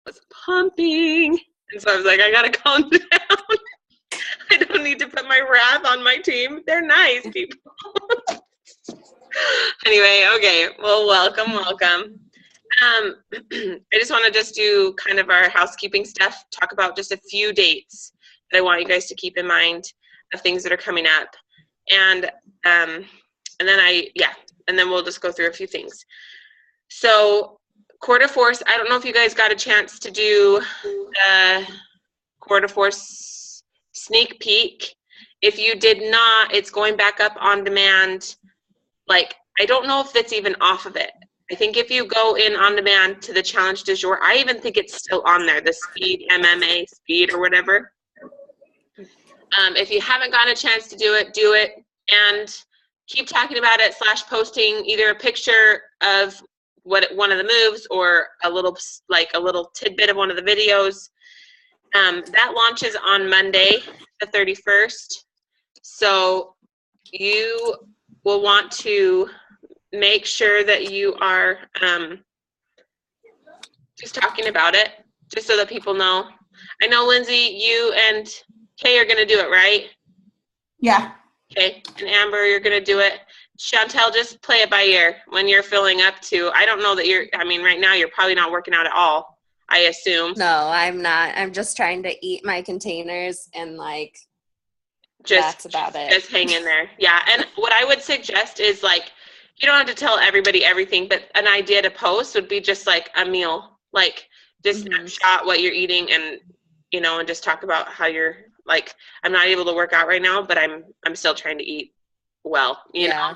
was pumping. And so I was like, I gotta calm down. I don't need to put my wrath on my team. They're nice people. Anyway, okay. Well, welcome. I just want to just do kind of our housekeeping stuff, talk about just a few dates that I want you guys to keep in mind of things that are coming up. And then and then we'll just go through a few things. So Quarter Force, I don't know if you guys got a chance to do the Quarter Force sneak peek. If you did not, it's going back up on demand. Like, I don't know if it's even off of it. I think if you go in on demand to the challenge du jour, I even think it's still on there, the speed, MMA speed or whatever. If you haven't gotten a chance to do it, and keep talking about it / posting either a picture of one of the moves or a little tidbit of one of the videos. That launches on Monday, the 31st. So you will want to make sure that you are just talking about it, just so that people know. I know, Lindsay, you and Kay are going to do it, right? Yeah. Okay. And Amber, you're going to do it. Chantel, just play it by ear when you're filling up to. I don't know that right now you're probably not working out at all, I assume. No, I'm not. I'm just trying to eat my containers and that's about it. Just hang in there. Yeah. And what I would suggest is you don't have to tell everybody everything, but an idea to post would be just like a meal, just snapshot what you're eating and just talk about how you're I'm not able to work out right now, but I'm still trying to eat well, you know.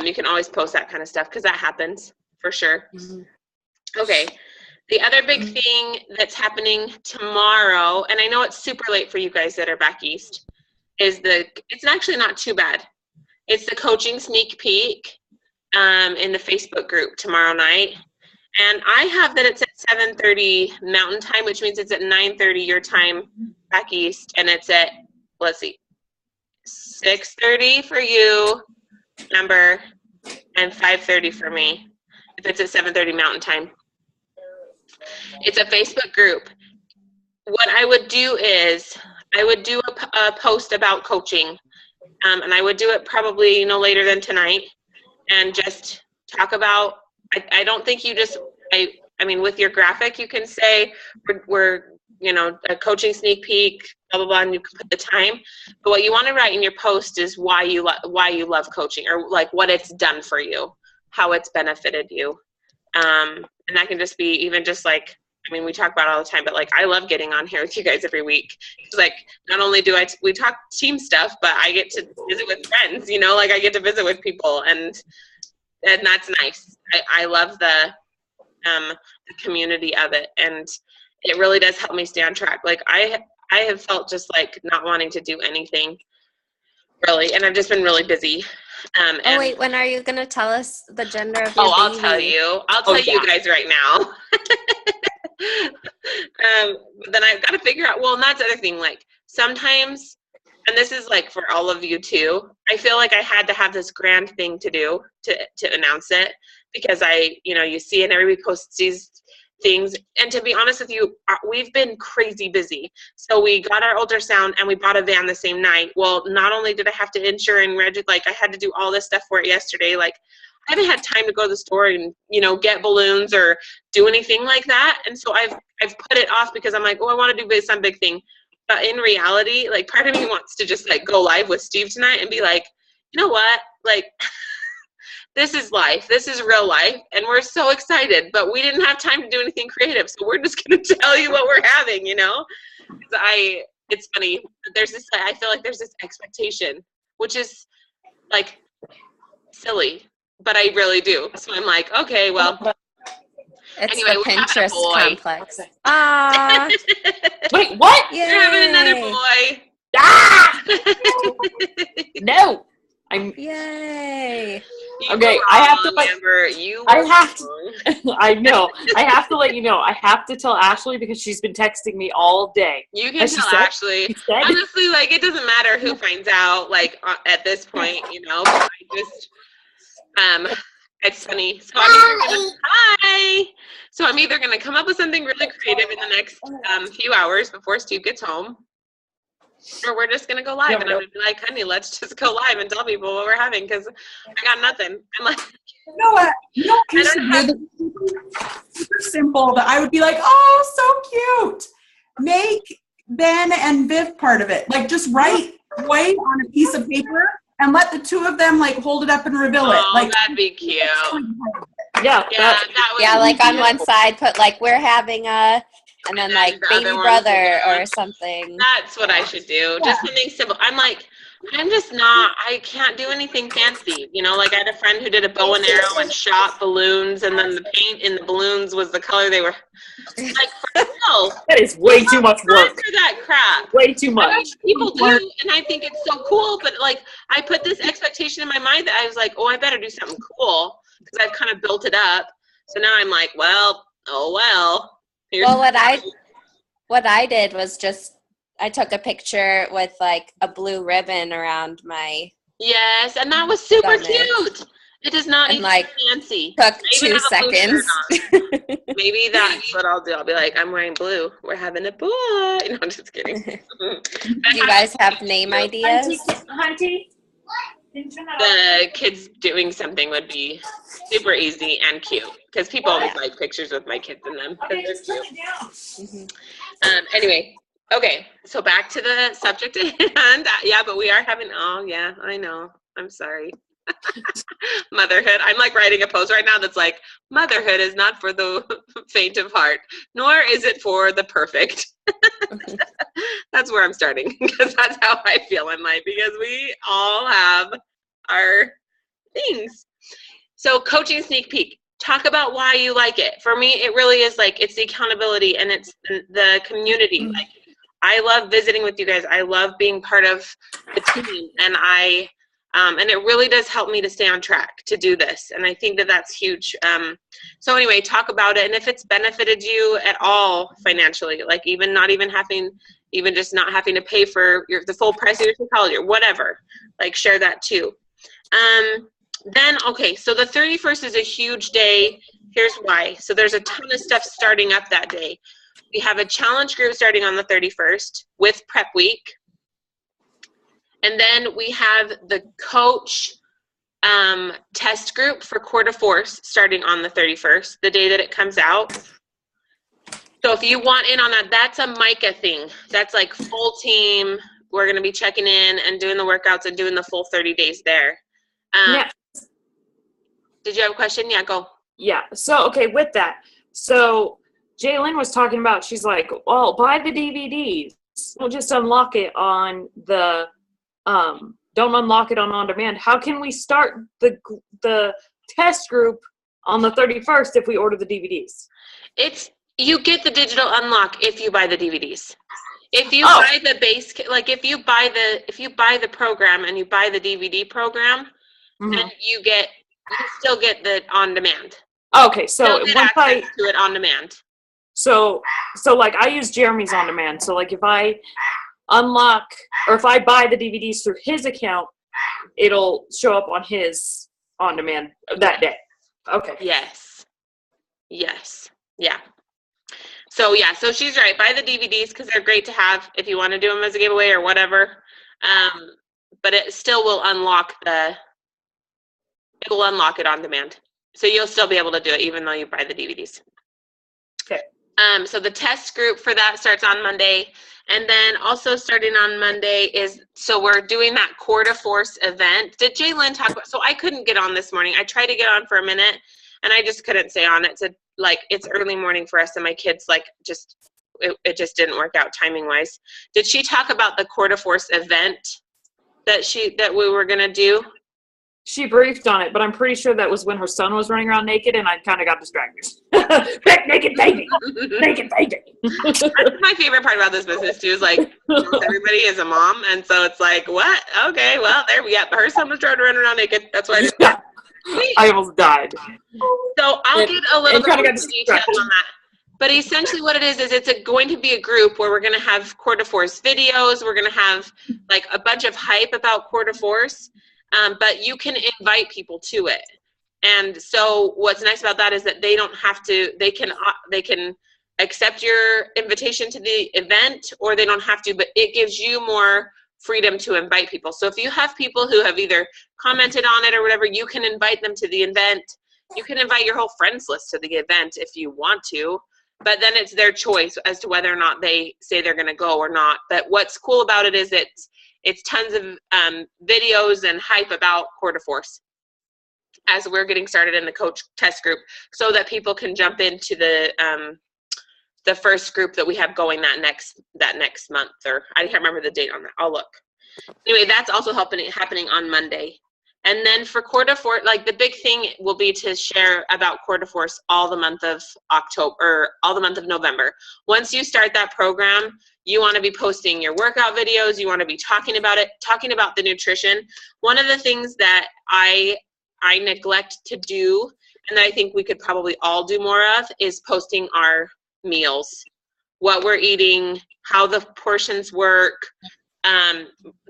You can always post that kind of stuff because that happens for sure. Okay. The other big thing that's happening tomorrow, and I know it's super late for you guys that are back east, is it's actually not too bad. It's the coaching sneak peek in the Facebook group tomorrow night. And I have that it's at 7:30 Mountain Time, which means it's at 9:30 your time back east. And it's at, 6:30 for you, Amber, and 5:30 for me, if it's at 7:30 Mountain Time. It's a Facebook group. What I would do is I would do a post about coaching, and I would do it probably no later than tonight, and just talk about, I don't think you just, with your graphic, you can say we're a coaching sneak peek, blah, blah, blah, and you can put the time. But what you want to write in your post is why you love coaching, or what it's done for you, how it's benefited you. And that can just be even just we talk about it all the time, but I love getting on here with you guys every week. It's not only do we talk team stuff, but I get to visit with friends, I get to visit with people, and that's nice. I love the community of it, and it really does help me stay on track. I have felt just not wanting to do anything really, and I've just been really busy. Wait, when are you going to tell us the gender of your baby? I'll tell you. I'll tell you guys right now. But then I've got to figure out, and that's the other thing, sometimes, and this is for all of you too, I feel I had to have this grand thing to do to announce it, because you see, and everybody posts these things, and to be honest with you, we've been crazy busy. So we got our ultrasound and we bought a van the same night. Well, not only did I have to insure and register, I had to do all this stuff for it yesterday. I haven't had time to go to the store and get balloons or do anything like that. And so I've put it off because I'm I want to do some big thing. But in reality, part of me wants to just go live with Steve tonight and be you know what, this is life. This is real life. And we're so excited, but we didn't have time to do anything creative. So we're just going to tell you what we're having, it's funny. There's this, I feel there's this expectation, which is silly, but I really do. So I'm okay, well. It's anyway, the Pinterest complex. Wait, what? Yay. We're having another boy. Ah! No. Yay. Okay, I have to Amber, I know. I have to let you know. I have to tell Ashley because she's been texting me all day. You can tell Ashley. Honestly, it doesn't matter who finds out, at this point, but I just, It's funny. So I'm either gonna come up with something really creative in the next few hours before Steve gets home, or we're just gonna go live, and I'm gonna be like, honey, let's just go live and tell people what we're having, because I got nothing. I'm like, you know what you should do? Super simple, that I would be like, oh, so cute. Make Ben and Viv part of it. Like, just write Boy on a piece of paper and let the two of them like hold it up and reveal it. Like, that'd be cute. Yeah, like on one side, put like we're having a, and then like baby brother or something. That's what I should do. Just something simple. I can't do anything fancy. You know, like I had a friend who did a bow and arrow and shot balloons, and then the paint in the balloons was the color they were. Like, for real. That is way too much work. For that crap. Way too much. I mean, people do, and I think it's so cool, but like I put this expectation in my mind that I was like, oh, I better do something cool, because I've kind of built it up. So now I'm like, well, oh well. Well, what I did was just I took a picture with like a blue ribbon around my. Yes, and that was super cute. It does not need to be fancy. Took 2 seconds. Maybe that's what I'll do. I'll be like, I'm wearing blue. We're having a boy. No, I'm just kidding. Do you guys have name ideas? Hunty? The kids doing something would be super easy and cute, because people always like pictures with my kids in them. Okay, just turn it down. Anyway, okay, so back to the subject at hand. Yeah, but we are having, oh yeah, I know. I'm sorry. Motherhood. I'm like writing a post right now that's like, motherhood is not for the faint of heart, nor is it for the perfect. That's where I'm starting, because that's how I feel in life, because we all have our things. So coaching sneak peek, talk about why you like it. For me, it really is like, it's the accountability and it's the community. Like, I love visiting with you guys. I love being part of the team, and it really does help me to stay on track to do this. And I think that that's huge. So anyway, talk about it. And if it's benefited you at all financially, like even not having to pay for the full price of your college or whatever, like share that too. Then, okay, so the 31st is a huge day. Here's why. So there's a ton of stuff starting up that day. We have a challenge group starting on the 31st with prep week. And then we have the coach test group for Core de Force starting on the 31st, the day that it comes out. So if you want in on that, that's a Micah thing. That's like full team. We're going to be checking in and doing the workouts and doing the full 30 days there. Yeah. Did you have a question? Yeah, go. Yeah. So, okay, with that. So Jalen was talking about, she's like, well, buy the DVDs. We'll just unlock it on the don't unlock it on demand. How can we start the test group on the 31st if we order the DVDs? You get the digital unlock if you buy the DVDs. If you buy the base, like if you buy the program and you buy the DVD program, then you still get the on demand. Okay, so once I do it on demand. So like I use Jeremy's on demand. So like if I unlock or if I buy the DVDs through his account, it'll show up on his on demand that day. Okay. Yes. Yeah. So she's right. Buy the DVDs because they're great to have if you want to do them as a giveaway or whatever. But it still will unlock it on demand. So you'll still be able to do it even though you buy the DVDs. Okay. So the test group for that starts on Monday. And then also starting on Monday so we're doing that Core de Force event. Did Jalen talk about, so I couldn't get on this morning. I tried to get on for a minute and I just couldn't stay on. It's early morning for us and my kids it just didn't work out timing wise. Did she talk about the Core de Force event that we were going to do? She briefed on it, but I'm pretty sure that was when her son was running around naked and I kind of got distracted. Naked baby. Naked baby. That's my favorite part about this business too, is like everybody is a mom. And so it's like, what? Okay, well, there we go. Her son was trying to run around naked. That's why I almost died. So I'll get a little bit more details on that. But essentially what it is it's going to be a group where we're going to have Core de Force videos. We're going to have like a bunch of hype about Core de Force. But you can invite people to it. And so what's nice about that is that they don't have to, they can accept your invitation to the event, or they don't have to, but it gives you more freedom to invite people. So if you have people who have either commented on it or whatever, you can invite them to the event. You can invite your whole friends list to the event if you want to, but then it's their choice as to whether or not they say they're going to go or not. But what's cool about it is it's tons of videos and hype about Core de Force as we're getting started in the coach test group, so that people can jump into the first group that we have going that next month, or I can't remember the date on that. I'll look. Anyway, that's also happening on Monday. And then for Core de Force, like the big thing will be to share about Core de Force all the month of October, or all the month of November. Once you start that program, you want to be posting your workout videos. You want to be talking about it, talking about the nutrition. One of the things that I neglect to do, and that I think we could probably all do more of, is posting our meals, what we're eating, how the portions work.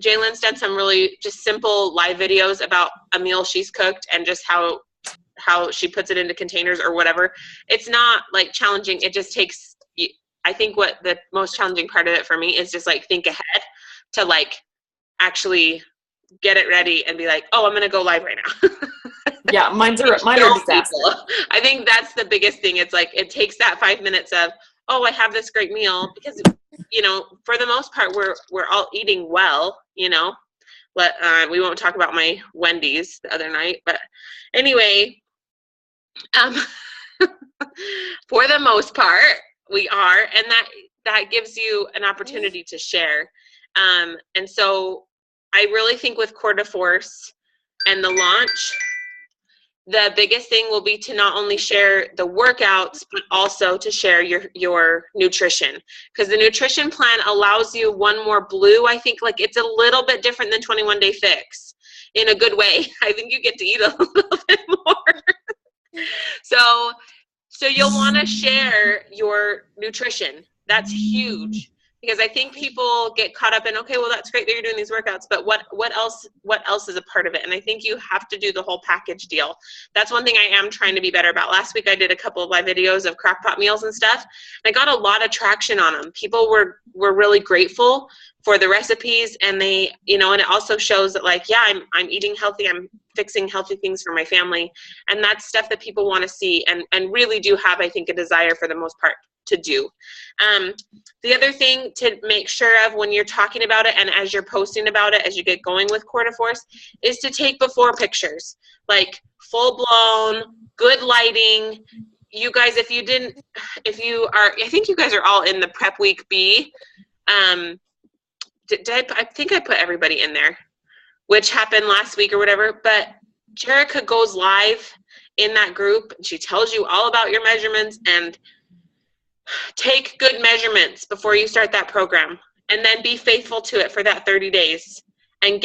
Jalen's done some really just simple live videos about a meal she's cooked and just how she puts it into containers or whatever. It's not like challenging. It just takes, I think what the most challenging part of it for me is just like think ahead to like actually get it ready and be like, oh, I'm going to go live right now. Yeah, mine are disaster. I think that's the biggest thing. It's like it takes that 5 minutes of, oh, I have this great meal, because for the most part we're all eating well. We won't talk about my Wendy's the other night, but anyway, for the most part we are, and that gives you an opportunity to share. And so I really think with Core de Force and the launch, the biggest thing will be to not only share the workouts, but also to share your nutrition, because the nutrition plan allows you one more blue. I think like it's a little bit different than 21 Day Fix in a good way. I think you get to eat a little bit more. So you'll want to share your nutrition. That's huge, because I think people get caught up in, okay, well, that's great that you're doing these workouts, but what else is a part of it? And I think you have to do the whole package deal. That's one thing I am trying to be better about. Last week I did a couple of live videos of crockpot meals and stuff. And I got a lot of traction on them. People were really grateful for the recipes, and they, and it also shows that like, yeah, I'm eating healthy, I'm fixing healthy things for my family. And that's stuff that people want to see and really do have, I think, a desire for the most part to do. The other thing to make sure of when you're talking about it and as you're posting about it, as you get going with Core de Force, is to take before pictures, like full blown, good lighting. You guys, I think you guys are all in the Prep Week B. I think I put everybody in there, which happened last week or whatever, but Jerica goes live in that group and she tells you all about your measurements, and take good measurements before you start that program, and then be faithful to it for that 30 days and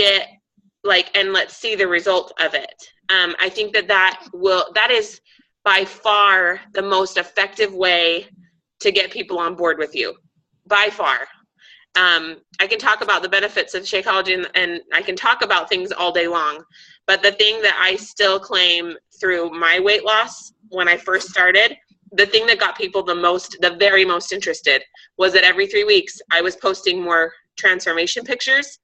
and let's see the result of it. I think that is by far the most effective way to get people on board with you, by far. I can talk about the benefits of Shakeology and I can talk about things all day long, but the thing that I still claim through my weight loss when I first started, the thing that got people the very most interested, was that every 3 weeks I was posting more transformation pictures,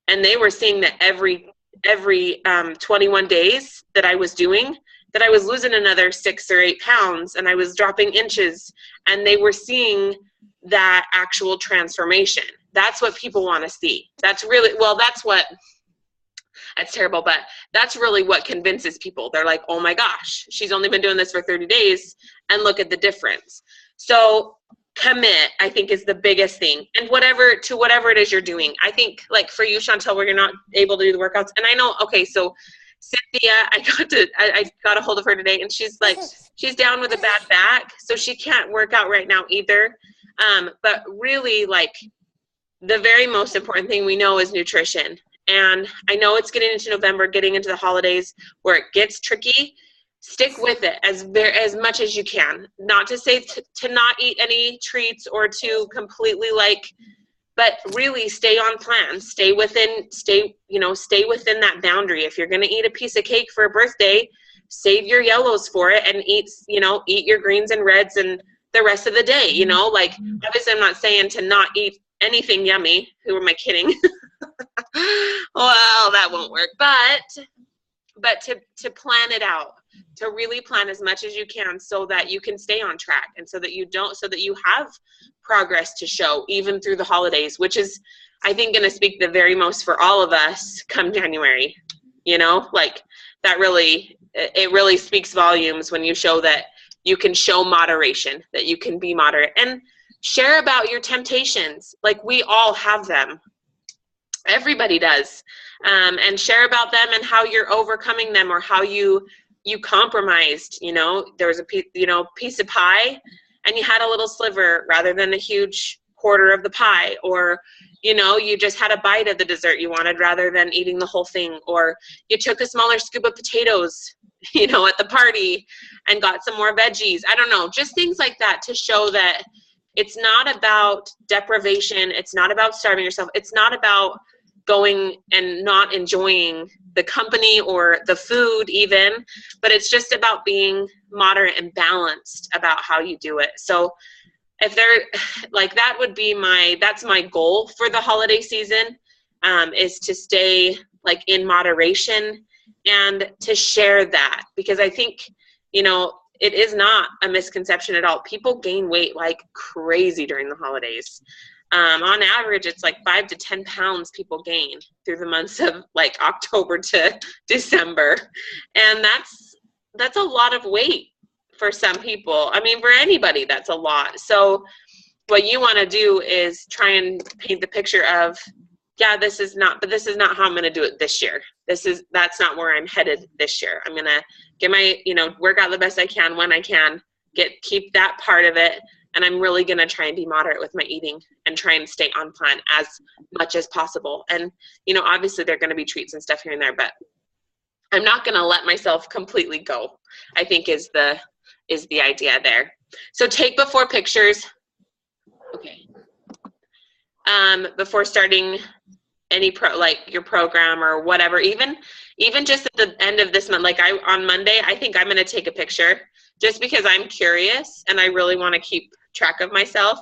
and they were seeing that every 21 days that I was doing, that I was losing another 6 or 8 pounds, and I was dropping inches, and they were seeing that actual transformation. That's what people want to see. That's terrible, but that's really what convinces people. They're like, oh my gosh, she's only been doing this for 30 days and look at the difference. So commit, I think, is the biggest thing. And whatever it is you're doing. I think like for you, Chantel, where you're not able to do the workouts, and I know, okay, so Cynthia, I got a hold of her today, and she's like, she's down with a bad back, so she can't work out right now either. But really, like, the very most important thing we know is nutrition. And I know it's getting into November, getting into the holidays where it gets tricky. Stick with it as much as you can. Not to say to not eat any treats or to completely but really stay on plan. Stay within that boundary. If you're going to eat a piece of cake for a birthday, save your yellows for it and eat your greens and reds and the rest of the day, like obviously I'm not saying to not eat anything yummy. Who am I kidding? Well, that won't work, but to plan it out, to really plan as much as you can so that you can stay on track and so that you have progress to show even through the holidays, which is, I think, going to speak the very most for all of us come January, like that it really speaks volumes when you show that you can show moderation, that you can be moderate and share about your temptations. Like we all have them. Everybody does. And share about them and how you're overcoming them or how you compromised, there was a piece of pie and you had a little sliver rather than a huge quarter of the pie, or, you just had a bite of the dessert you wanted rather than eating the whole thing, or you took a smaller scoop of potatoes, at the party and got some more veggies. I don't know, just things like that to show that it's not about deprivation. It's not about starving yourself. It's not about going and not enjoying the company or the food even, but it's just about being moderate and balanced about how you do it. So if they're like, that's my goal for the holiday season, is to stay like in moderation and to share that, because I think, it is not a misconception at all. People gain weight like crazy during the holidays. On average, it's like 5 to 10 pounds people gain through the months of like October to December. And that's a lot of weight for some people. I mean, for anybody, that's a lot. So what you want to do is try and paint the picture of, yeah, this is not how I'm going to do it this year. That's not where I'm headed this year. I'm going to get my, work out the best I can when I can, keep that part of it. And I'm really going to try and be moderate with my eating and try and stay on plan as much as possible. And, obviously there are going to be treats and stuff here and there, but I'm not going to let myself completely go, I think is the idea there. So take before pictures. Okay. Before starting any your program or whatever, even just at the end of this month, like on Monday, I think I'm going to take a picture just because I'm curious and I really want to keep track of myself.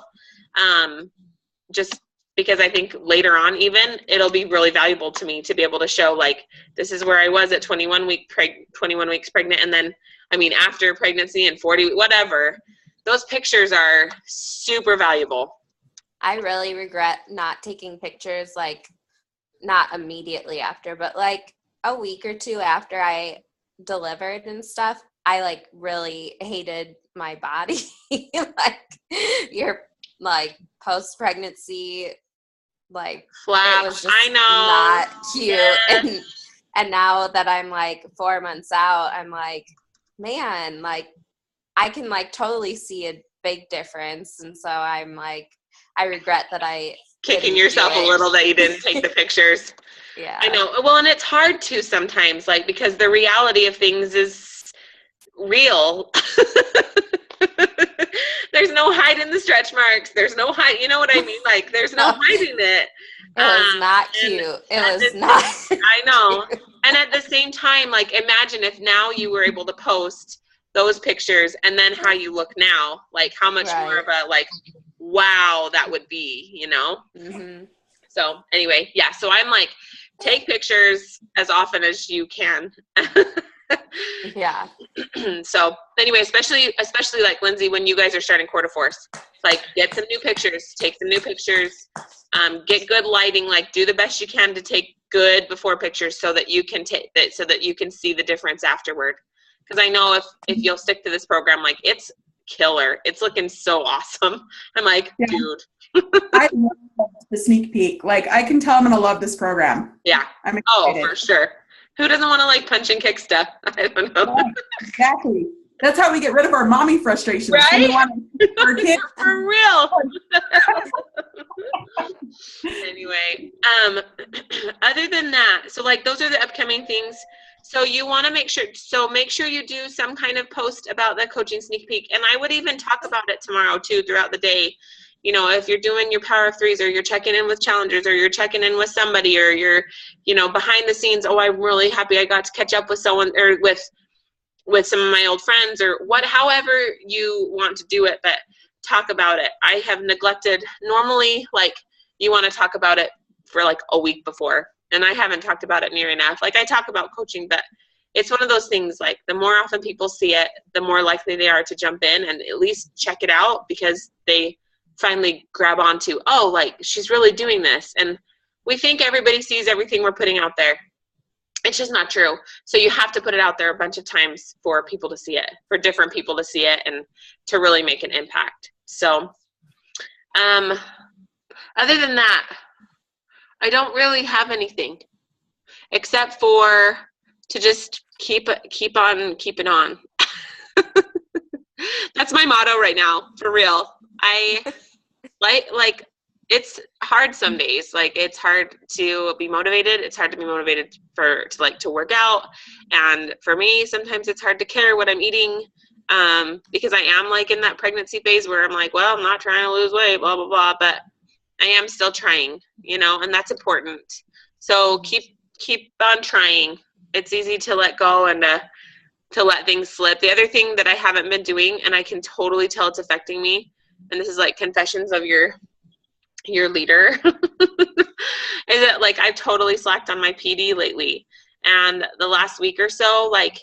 Just because I think later on, even it'll be really valuable to me to be able to show like, this is where I was at 21 weeks pregnant. And then, after pregnancy and 40, whatever, those pictures are super valuable. I really regret not taking pictures, like not immediately after, but like a week or two after I delivered and stuff. I like really hated my body. Like your like post-pregnancy, like flat. It was just I know. not cute. Yeah. And now that I'm like 4 months out, I'm like, man, like I can like totally see a big difference. And so I'm like, I regret that I kicking yourself a little that you didn't take the pictures. Yeah. I know. Well, and it's hard to sometimes, like, because the reality of things is real. There's no hiding the stretch marks. There's no hide. You know what I mean? Like, there's no hiding it. It was not cute. It was not. I know. And at the same time, like, imagine if now you were able to post those pictures and then how you look now, like how much more of a, like, wow, that would be, Mm-hmm. So anyway, yeah. So I'm like, take pictures as often as you can. Yeah. So anyway, especially like Lindsay, when you guys are starting quarter force, like get some new pictures, take some new pictures, get good lighting, like do the best you can to take good before pictures so that you can take that, so that you can see the difference afterward. Because I know if you'll stick to this program, like it's killer. It's looking so awesome. I'm like, yeah. Dude. I love the sneak peek. Like I can tell I'm going to love this program. Yeah. I'm excited. Oh, for sure. Who doesn't want to like punch and kick stuff? I don't know. Yeah, exactly. That's how we get rid of our mommy frustrations. Right? Our kids. For real. Anyway, other than that, so like those are the upcoming things. So you want to make sure you do some kind of post about the coaching sneak peek. And I would even talk about it tomorrow too, throughout the day. If you're doing your power of threes or you're checking in with challengers or you're checking in with somebody or you're, behind the scenes, oh, I'm really happy I got to catch up with someone or with with some of my old friends or however you want to do it, but talk about it. I have neglected, normally, like, you want to talk about it for like a week before, and I haven't talked about it near enough. Like, I talk about coaching, but it's one of those things, like, the more often people see it, the more likely they are to jump in and at least check it out, because they finally grab onto, oh, like, she's really doing this. And we think everybody sees everything we're putting out there. It's just not true. So you have to put it out there a bunch of times for people to see it, for different people to see it, and to really make an impact. So other than that, I don't really have anything except for to just keep on keeping on. That's my motto right now, for real. I like it's hard some days. Like, it's hard to be motivated. It's hard to be motivated to work out. And for me, sometimes it's hard to care what I'm eating, because I am like in that pregnancy phase where I'm like, well, I'm not trying to lose weight, blah, blah, blah, but I am still trying, and that's important. So keep on trying. It's easy to let go and to let things slip. The other thing that I haven't been doing, and I can totally tell it's affecting me, and this is like confessions of your leader, is that, like, I've totally slacked on my PD lately. And the last week or so, like,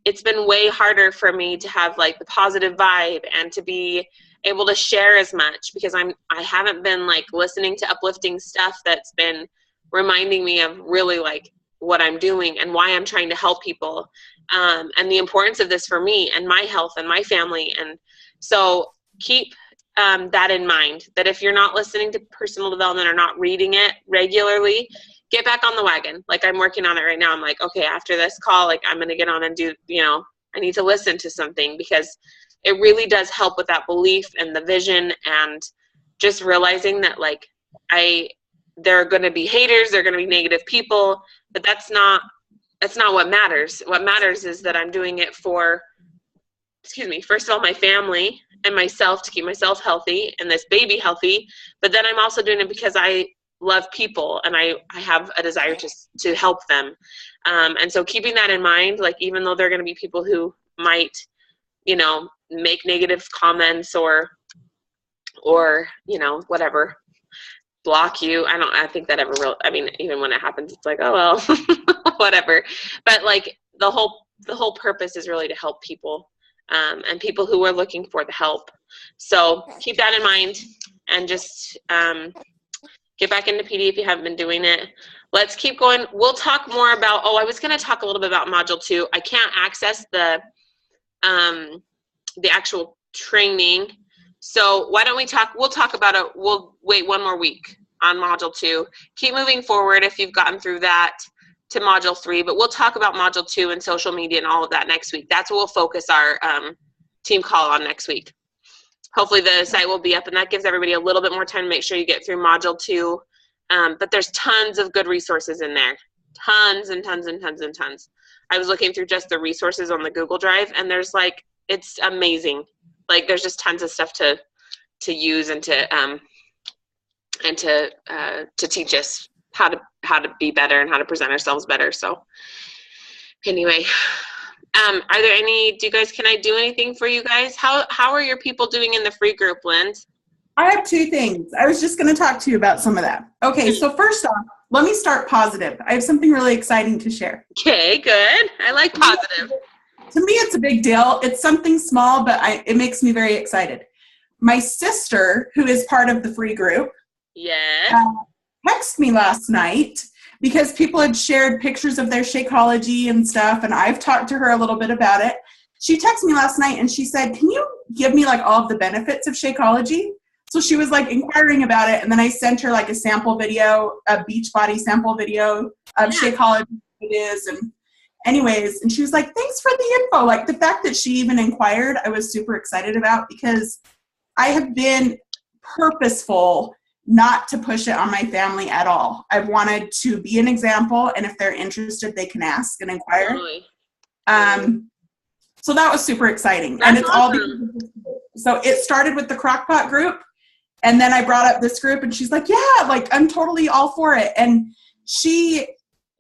it's been way harder for me to have like the positive vibe and to be able to share as much, because I haven't been like listening to uplifting stuff that's been reminding me of really like what I'm doing and why I'm trying to help people, and the importance of this for me and my health and my family. And so keep that in mind, that if you're not listening to personal development or not reading it regularly, get back on the wagon. Like, I'm working on it right now. I'm like, okay, after this call, like, I'm going to get on and do, I need to listen to something, because it really does help with that belief and the vision, and just realizing that, like, there are going to be haters, there are going to be negative people, but that's not what matters. What matters is that I'm doing it for, first of all, my family and myself, to keep myself healthy and this baby healthy. But then I'm also doing it because I love people and I have a desire to help them. And so keeping that in mind, like, even though there are going to be people who might, make negative comments or, whatever, block you. I think that ever even when it happens, it's like, oh, well, whatever. But like, the whole purpose is really to help people, and people who are looking for the help. So keep that in mind, and just get back into PD if you haven't been doing it. Let's keep going. We'll talk more about, I was going to talk a little bit about Module 2. I can't access the actual training. So why don't we'll talk about it. We'll wait one more week on Module 2. Keep moving forward if you've gotten through that to Module 3, but we'll talk about Module 2 and social media and all of that next week. That's what we'll focus our team call on next week. Hopefully the site will be up, and that gives everybody a little bit more time to make sure you get through Module 2. But there's tons of good resources in there. Tons and tons and tons and tons. I was looking through just the resources on the Google Drive, and there's like, it's amazing. Like, there's just tons of stuff to use and to teach us how to be better and how to present ourselves better. So anyway, can I do anything for you guys? How are your people doing in the free group, Lynn? I have two things. I was just going to talk to you about some of that. Okay, so first off, let me start positive. I have something really exciting to share. Okay, good. I like positive. To me, it's a big deal. It's something small, but it makes me very excited. My sister, who is part of the free group, texted me last night because people had shared pictures of their Shakeology and stuff, and I've talked to her a little bit about it. She texted me last night and she said, can you give me like all of the benefits of Shakeology? So she was like inquiring about it, and then I sent her like a sample video, a Beachbody sample video of Shakeology it is, and anyways, and she was like, thanks for the info. Like, the fact that she even inquired, I was super excited about, because I have been purposeful not to push it on my family at all. I've wanted to be an example, and if they're interested, they can ask and inquire. Totally. So that was super exciting. That's and it's awesome. So it started with the Crockpot group, and then I brought up this group, and she's like, yeah, like, I'm totally all for it. And she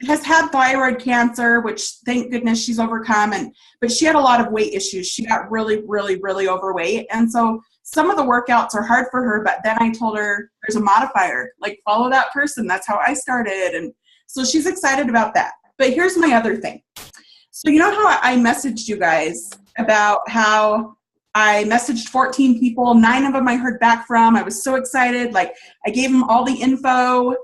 has had thyroid cancer, which thank goodness she's overcome. But she had a lot of weight issues. She got really, really, really overweight. And so some of the workouts are hard for her, but then I told her there's a modifier, like follow that person. That's how I started. And so she's excited about that. But here's my other thing. So you know how I messaged you guys about how I messaged 14 people, 9 of them I heard back from. I was so excited. Like I gave them all the info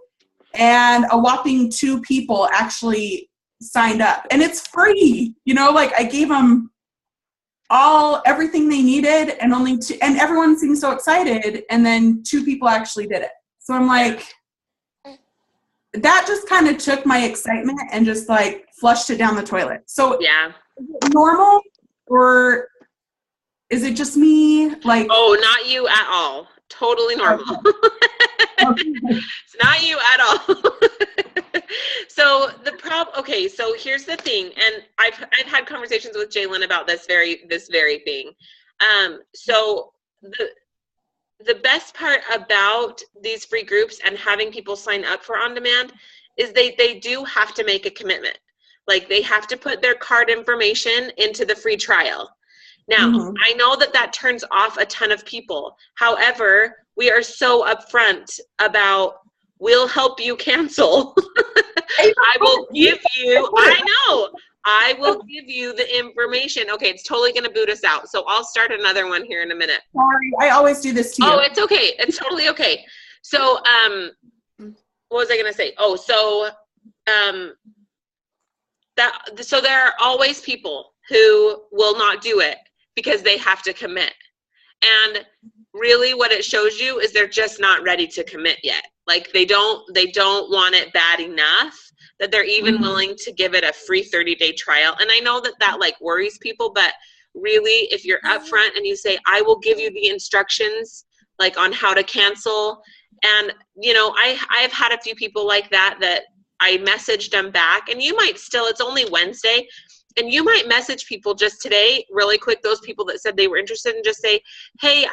and a whopping 2 people actually signed up. And it's free, you know, like I gave them everything they needed and only 2, and everyone seemed so excited. And then 2 people actually did it. So I'm like, that just kind of took my excitement and just like flushed it down the toilet. So Yeah. is it normal or is it just me? Like, Oh, not you at all. Totally normal. It's not you at all. So okay, so here's the thing, and I've had conversations with Jalen about this very thing. So the best part about these free groups and having people sign up for On Demand is they do have to make a commitment. Like they have to put their card information into the free trial. Now, I know that turns off a ton of people. However, we are so upfront about we'll help you cancel. I will give you the information. Okay, it's totally going to boot us out. So I'll start another one here in a minute. Sorry, I always do this to you. Oh, it's okay. It's totally okay. So, what was I going to say? Oh, so, so there are always people who will not do it because they have to commit. And really what it shows you is they're just not ready to commit yet. Like they don't want it bad enough that they're even willing to give it a free 30-day trial. And I know that like worries people, but really if you're upfront and you say, I will give you the instructions like on how to cancel. And you know, I've had a few people like that I messaged them back, and you might still, it's only Wednesday, and you might message people just today really quick, those people that said they were interested, and just say, hey,